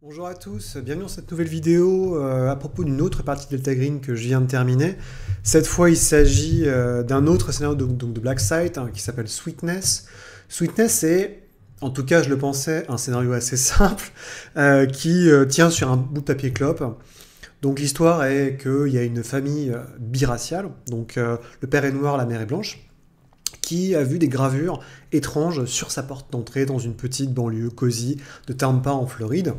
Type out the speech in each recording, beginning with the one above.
Bonjour à tous, bienvenue dans cette nouvelle vidéo à propos d'une autre partie de Delta Green que je viens de terminer. Cette fois, il s'agit d'un autre scénario donc de Black Site qui s'appelle Sweetness. Sweetness est, en tout cas je le pensais, un scénario assez simple qui tient sur un bout de papier clope. Donc l'histoire est qu'il y a une famille biraciale, donc le père est noir, la mère est blanche, qui a vu des gravures étranges sur sa porte d'entrée dans une petite banlieue cosy de Tampa en Floride.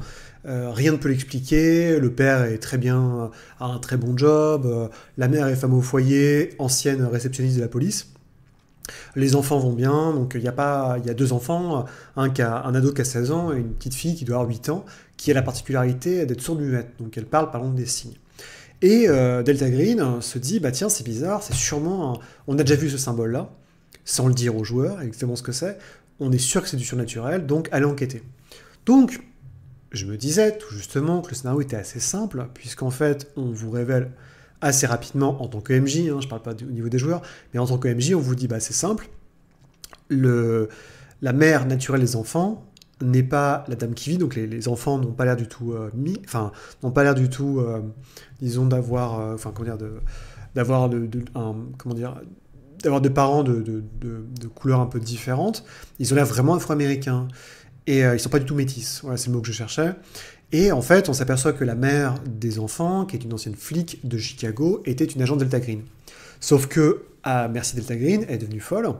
Rien ne peut l'expliquer, le père est très bien, a un très bon job, la mère est femme au foyer, ancienne réceptionniste de la police. Les enfants vont bien, donc il y a deux enfants, un ado qui a 16 ans et une petite fille qui doit avoir 8 ans, qui a la particularité d'être sourde-muette, donc elle parle par langue des signes. Et Delta Green se dit, bah tiens c'est bizarre, c'est sûrement, on a déjà vu ce symbole-là, sans le dire aux joueurs exactement ce que c'est, on est sûr que c'est du surnaturel, donc allez enquêter. Donc, je me disais tout justement que le scénario était assez simple, puisqu'en fait, on vous révèle assez rapidement en tant que MJ, je parle pas au niveau des joueurs, mais en tant que MJ, on vous dit, bah c'est simple, la mère naturelle des enfants n'est pas la dame qui vit, donc les enfants n'ont pas l'air du tout n'ont pas l'air du tout, disons, d'avoir, comment dire, d'avoir comment dire, d'avoir des parents de couleurs un peu différentes. Ils ont l'air vraiment afro-américains. Et ils sont pas du tout métis. Voilà, c'est le mot que je cherchais. Et en fait, on s'aperçoit que la mère des enfants, qui est une ancienne flic de Chicago, était une agente Delta Green. Sauf que, merci Delta Green, elle est devenue folle.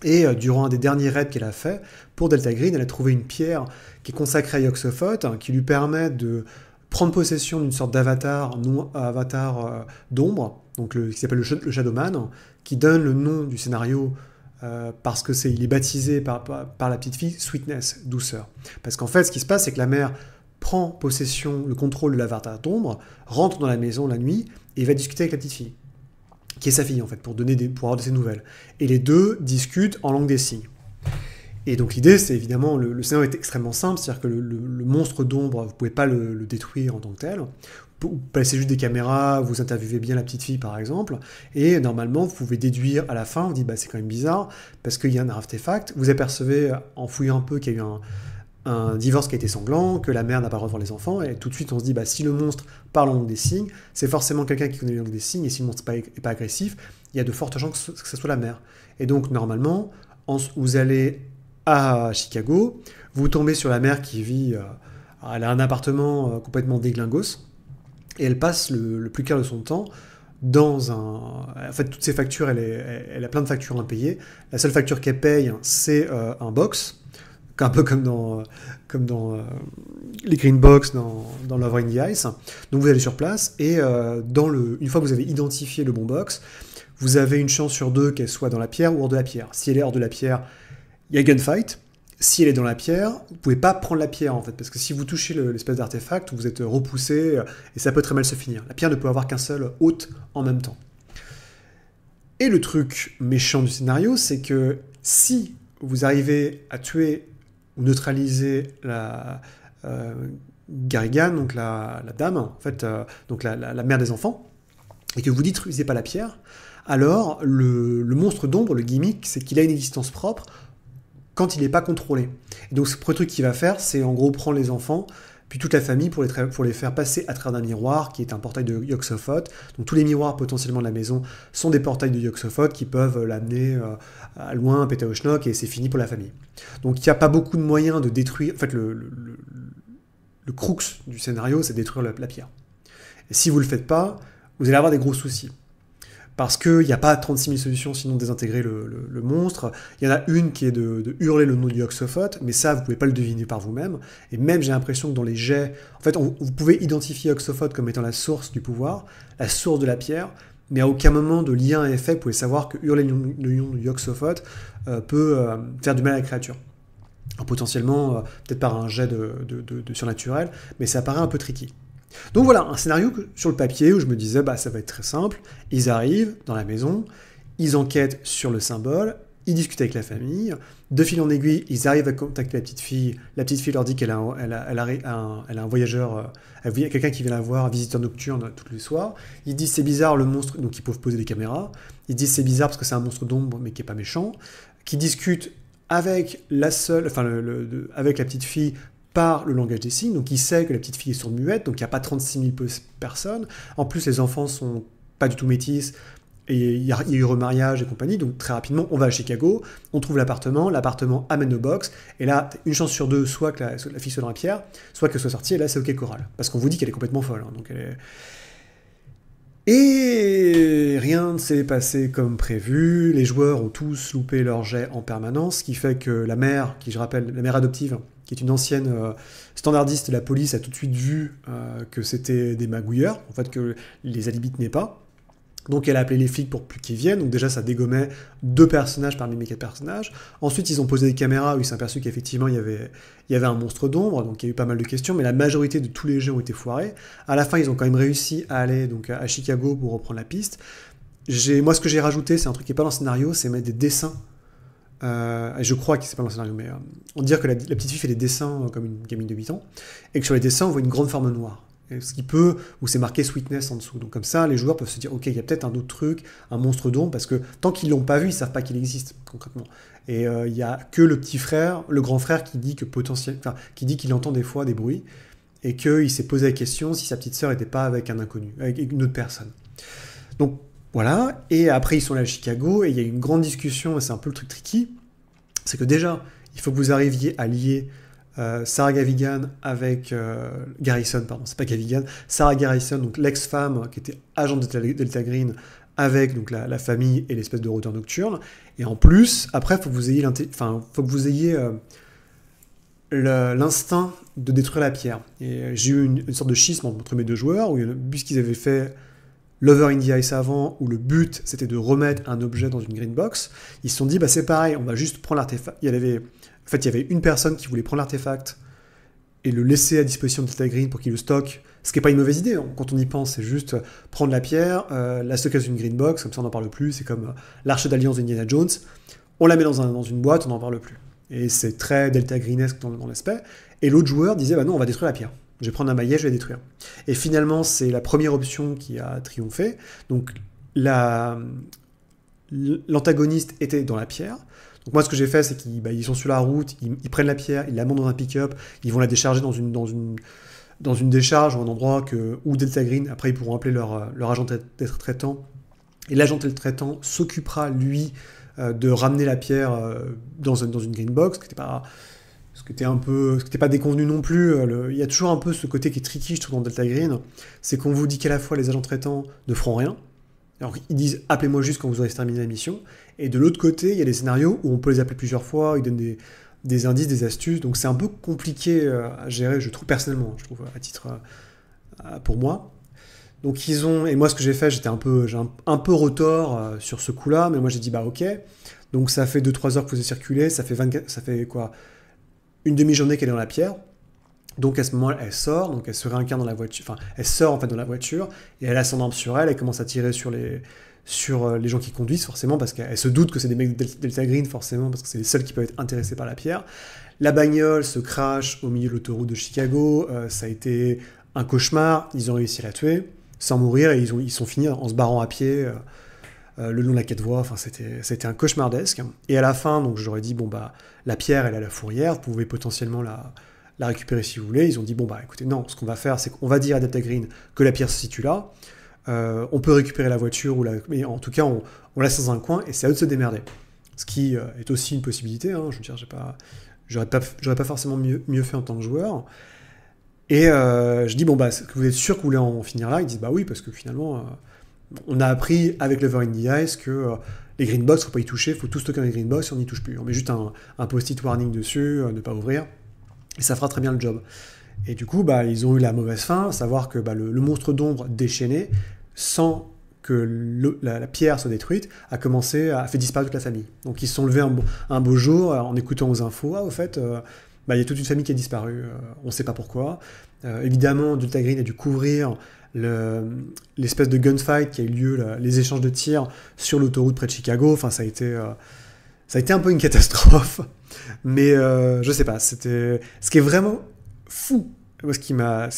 Et durant un des derniers raids qu'elle a fait, pour Delta Green, elle a trouvé une pierre qui est consacrée à Yog-Sothoth, qui lui permet de prendre possession d'une sorte d'avatar d'ombre, donc qui s'appelle le Shadowman, qui donne le nom du scénario parce que il est baptisé par la petite fille Sweetness, douceur. Parce qu'en fait, ce qui se passe, c'est que la mère prend possession, le contrôle de l'avatar d'ombre, rentre dans la maison la nuit et va discuter avec la petite fille, qui est sa fille en fait, pour avoir de ses nouvelles. Et les deux discutent en langue des signes. Et donc l'idée, c'est évidemment, le scénario est extrêmement simple, c'est-à-dire que le monstre d'ombre, vous ne pouvez pas le détruire en tant que tel. Vous placez juste des caméras, vous interviewez bien la petite fille par exemple, et normalement vous pouvez déduire à la fin, vous dites bah c'est quand même bizarre, parce qu'il y a un artefact, vous apercevez en fouillant un peu qu'il y a eu un divorce qui a été sanglant, que la mère n'a pas le droit de voir les enfants, et tout de suite on se dit bah si le monstre parle en langue des signes, c'est forcément quelqu'un qui connaît la langue des signes, et si le monstre n'est pas agressif, il y a de fortes chances que ce soit la mère. Et donc normalement, vous allez à Chicago, vous tombez sur la mère qui vit, elle a un appartement complètement déglingos, et elle passe le plus clair de son temps dans un... En fait, toutes ses factures, elle a plein de factures impayées. La seule facture qu'elle paye, c'est un box, un peu comme dans les Green Box dans Love in the Ice. Donc vous allez sur place, et une fois que vous avez identifié le bon box, vous avez une chance sur deux qu'elle soit dans la pierre ou hors de la pierre. Si elle est hors de la pierre, il y a gunfight. Si elle est dans la pierre, vous pouvez pas prendre la pierre en fait, parce que si vous touchez l'espèce d'artefact, vous êtes repoussé et ça peut très mal se finir. La pierre ne peut avoir qu'un seul hôte en même temps. Et le truc méchant du scénario, c'est que si vous arrivez à tuer ou neutraliser la Garrigan, donc la dame, en fait, donc la mère des enfants, et que vous détruisez pas la pierre, alors le monstre d'ombre, le gimmick, c'est qu'il a une existence propre quand il n'est pas contrôlé. Et donc, ce premier truc qu'il va faire, c'est en gros prendre les enfants, puis toute la famille, pour les faire passer à travers un miroir, qui est un portail de Yog-Sothoth. Donc, tous les miroirs potentiellement de la maison sont des portails de Yog-Sothoth qui peuvent l'amener à loin, péter au schnock, et c'est fini pour la famille. Donc, il n'y a pas beaucoup de moyens de détruire... En fait, le crux du scénario, c'est détruire la pierre. Et si vous ne le faites pas, vous allez avoir des gros soucis. Parce qu'il n'y a pas 36 000 solutions sinon de désintégrer le monstre. Il y en a une qui est de hurler le nom de Yog-Sothoth, mais ça, vous ne pouvez pas le deviner par vous-même. Et même, j'ai l'impression que dans les jets... En fait, vous pouvez identifier Yog-Sothoth comme étant la source du pouvoir, la source de la pierre, mais à aucun moment de lien et effet, vous pouvez savoir que hurler le nom de Yog-Sothoth peut faire du mal à la créature. Alors, potentiellement, peut-être par un jet de surnaturel, mais ça paraît un peu tricky. Donc voilà, un scénario sur le papier où je me disais, bah ça va être très simple. Ils arrivent dans la maison, ils enquêtent sur le symbole, ils discutent avec la famille, de fil en aiguille, ils arrivent à contacter la petite fille leur dit qu'elle a un voyageur, quelqu'un qui vient la voir, un visiteur nocturne tous les soirs. Ils disent c'est bizarre le monstre, donc ils peuvent poser des caméras. Ils disent c'est bizarre parce que c'est un monstre d'ombre mais qui est pas méchant. Qui discute avec avec la petite fille par le langage des signes, donc il sait que la petite fille est sourde-muette, donc il n'y a pas 36 000 personnes. En plus, les enfants sont pas du tout métis, et il y a eu remariage et compagnie, donc très rapidement, on va à Chicago, on trouve l'appartement amène nos box, et là, une chance sur deux, soit que la fille soit dans la pierre, soit qu'elle soit sortie, et là, c'est OK Coral. Parce qu'on vous dit qu'elle est complètement folle, hein, donc elle est... Et rien ne s'est passé comme prévu, les joueurs ont tous loupé leur jet en permanence, ce qui fait que la mère, qui je rappelle, la mère adoptive, qui est une ancienne standardiste de la police, a tout de suite vu que c'était des magouilleurs, en fait que les alibis tenaient pas. Donc elle a appelé les flics pour plus qu'ils viennent, donc déjà ça dégommait 2 personnages parmi mes 4 personnages. Ensuite ils ont posé des caméras où ils s'est aperçu qu'effectivement il y avait un monstre d'ombre, donc il y a eu pas mal de questions, mais la majorité de tous les jeux ont été foirés. À la fin ils ont quand même réussi à aller donc, à Chicago pour reprendre la piste. Moi ce que j'ai rajouté, c'est un truc qui n'est pas dans le scénario, c'est mettre des dessins. Je crois que c'est pas dans le scénario, mais on dit que la petite fille fait des dessins comme une gamine de 8 ans, et que sur les dessins on voit une grande forme noire. Ce qui peut, où c'est marqué Sweetness en dessous. Donc comme ça, les joueurs peuvent se dire, ok, il y a peut-être un autre truc, un monstre d'ombre, parce que tant qu'ils l'ont pas vu, ils savent pas qu'il existe, concrètement. Et il y a que le petit frère, le grand frère, qui dit qui dit qu'il entend des fois des bruits, et qu'il s'est posé la question si sa petite sœur n'était pas avec un inconnu, avec une autre personne. Donc voilà, et après ils sont allés à Chicago, et il y a eu une grande discussion, et c'est un peu le truc tricky, c'est que déjà, il faut que vous arriviez à lier Sarah Gavigan avec Garrison, pardon, c'est pas Gavigan, Sarah Garrison, donc l'ex-femme qui était agent de Delta Green, avec donc la famille et l'espèce de rôdeur nocturne. Et en plus, après, il faut que vous ayez l'instinct de détruire la pierre. Et j'ai eu une sorte de schisme entre mes deux joueurs, où puisqu'ils avaient fait Lover in the Ice avant, où le but c'était de remettre un objet dans une green box, ils se sont dit, bah c'est pareil, on va juste prendre l'artefact. En fait, il y avait une personne qui voulait prendre l'artefact et le laisser à disposition de Delta Green pour qu'il le stocke, ce qui n'est pas une mauvaise idée, quand on y pense, c'est juste prendre la pierre, la stocker dans une green box, comme ça on n'en parle plus, c'est comme l'arche d'alliance d'Indiana Jones, on la met dans une boîte, on n'en parle plus. Et c'est très Delta Greenesque dans l'aspect. Et l'autre joueur disait, bah non, on va détruire la pierre. Je vais prendre un maillet, je vais détruire. Et finalement, c'est la première option qui a triomphé. Donc, l'antagoniste était dans la pierre. Donc moi, ce que j'ai fait, c'est qu'ils sont sur la route, ils prennent la pierre, ils la montent dans un pick-up, ils vont la décharger dans une décharge ou un endroit où Delta Green, après, ils pourront appeler leur agent traitant. Et l'agent traitant s'occupera, lui, de ramener la pierre dans une green box, ce qui n'était pas déconvenu non plus. Il y a toujours un peu ce côté qui est tricky, je trouve, dans Delta Green, c'est qu'on vous dit qu'à la fois les agents traitants ne feront rien, alors ils disent « appelez-moi juste quand vous aurez terminé la mission », et de l'autre côté, il y a des scénarios où on peut les appeler plusieurs fois, ils donnent des indices, des astuces, donc c'est un peu compliqué à gérer, je trouve, personnellement, à titre pour moi. Donc et moi ce que j'ai fait, j'ai un peu retors sur ce coup-là, mais moi j'ai dit bah ok, donc ça fait 2-3 heures que vous avez circulé, ça fait quoi, une demi-journée qu'elle est dans la pierre, donc à ce moment-là elle sort, donc elle se réincarne dans la voiture, enfin elle sort en fait dans la voiture, et elle a son arme sur elle commence à tirer sur les gens qui conduisent forcément, parce qu'elle se doute que c'est des mecs de Delta Green forcément, parce que c'est les seuls qui peuvent être intéressés par la pierre. La bagnole se crache au milieu de l'autoroute de Chicago, ça a été un cauchemar, ils ont réussi à la tuer, sans mourir, et ils sont finis en se barrant à pied le long de la 4 voies. Enfin, c'était un cauchemardesque. Et à la fin, donc j'aurais dit, bon bah, la pierre, elle est à la fourrière, vous pouvez potentiellement la récupérer si vous voulez. Ils ont dit, bon bah, écoutez, non, ce qu'on va faire, c'est qu'on va dire à Delta Green que la pierre se situe là, on peut récupérer la voiture, mais en tout cas, on la laisse dans un coin, et c'est à eux de se démerder. Ce qui est aussi une possibilité, hein, je veux dire, j'aurais pas forcément mieux fait en tant que joueur. Et je dis, bon, bah, vous êtes sûr que vous voulez en finir là? Ils disent, bah oui, parce que finalement, on a appris avec Lover in the Ice que les green box, faut pas y toucher, faut tout stocker dans les green box, et on n'y touche plus. On met juste un post-it warning dessus, ne pas ouvrir, et ça fera très bien le job. Et du coup, bah, ils ont eu la mauvaise fin, à savoir que le monstre d'ombre déchaîné, sans que la pierre soit détruite, a fait disparaître toute la famille. Donc ils se sont levés un beau jour, en écoutant aux infos, au fait... il y a toute une famille qui a disparu, on ne sait pas pourquoi. Évidemment, Delta Green a dû couvrir l'espèce de gunfight qui a eu lieu, les échanges de tirs sur l'autoroute près de Chicago. Enfin, ça a été un peu une catastrophe. Mais je sais pas, ce qui est vraiment fou. Moi, ce qui m'a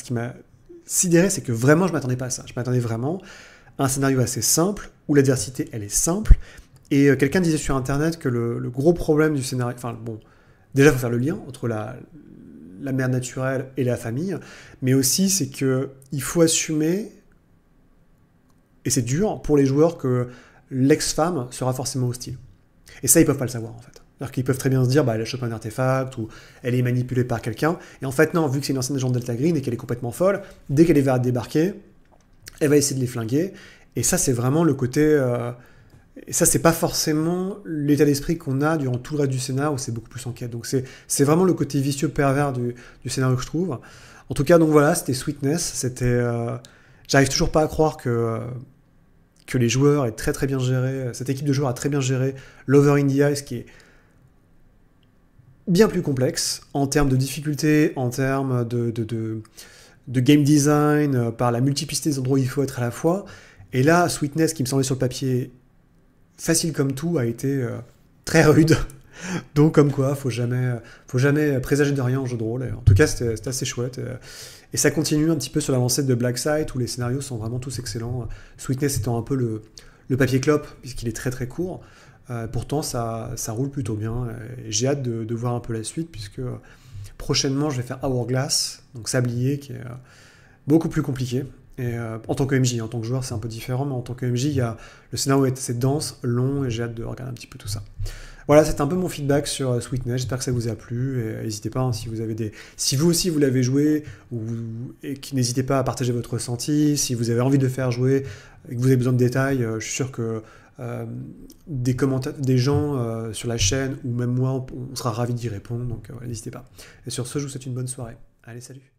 sidéré, c'est que vraiment, je m'attendais pas à ça. Je m'attendais vraiment à un scénario assez simple, où l'adversité, elle est simple. Et quelqu'un disait sur Internet que le gros problème du scénario... Enfin, bon... Déjà, il faut faire le lien entre la mère naturelle et la famille, mais aussi c'est qu'il faut assumer, et c'est dur pour les joueurs, que l'ex-femme sera forcément hostile. Et ça, ils peuvent pas le savoir en fait. C'est-à-dire qu'ils peuvent très bien se dire, bah, elle a chopé un artefact, ou elle est manipulée par quelqu'un, et en fait non, vu que c'est une ancienne agente Delta Green et qu'elle est complètement folle, dès qu'elle va débarquer, elle va essayer de les flinguer, et ça c'est vraiment le côté... Et ça, c'est pas forcément l'état d'esprit qu'on a durant tout le reste du scénario, où c'est beaucoup plus enquête. Donc c'est vraiment le côté vicieux pervers du scénario que je trouve. En tout cas, donc voilà, c'était Sweetness. C'était, j'arrive toujours pas à croire que les joueurs aient très très bien géré, cette équipe de joueurs a très bien géré l'Over in the Ice, qui est bien plus complexe en termes de difficulté, en termes de game design, par la multiplicité des endroits où il faut être à la fois. Et là, Sweetness, qui me semblait sur le papier facile comme tout, a été très rude. Donc comme quoi, faut jamais présager de rien en jeu de rôle. Et en tout cas, c'était assez chouette. Et ça continue un petit peu sur l'avancée de Black Site, où les scénarios sont vraiment tous excellents. Sweetness étant un peu le papier clope, puisqu'il est très très court. Pourtant, ça roule plutôt bien. Et j'ai hâte de voir un peu la suite, puisque prochainement, je vais faire Hourglass, donc Sablier, qui est beaucoup plus compliqué. Et en tant que MJ, en tant que joueur, c'est un peu différent, mais en tant que MJ, le scénario est assez dense, long, et j'ai hâte de regarder un petit peu tout ça. Voilà, c'était un peu mon feedback sur Sweetness. J'espère que ça vous a plu. Et n'hésitez pas, hein, si vous aussi vous l'avez joué, et n'hésitez pas à partager votre ressenti. Si vous avez envie de le faire jouer et que vous avez besoin de détails, je suis sûr que des commentaires, des gens sur la chaîne ou même moi, on sera ravis d'y répondre. Donc n'hésitez pas. Et sur ce, je vous souhaite une bonne soirée. Allez, salut.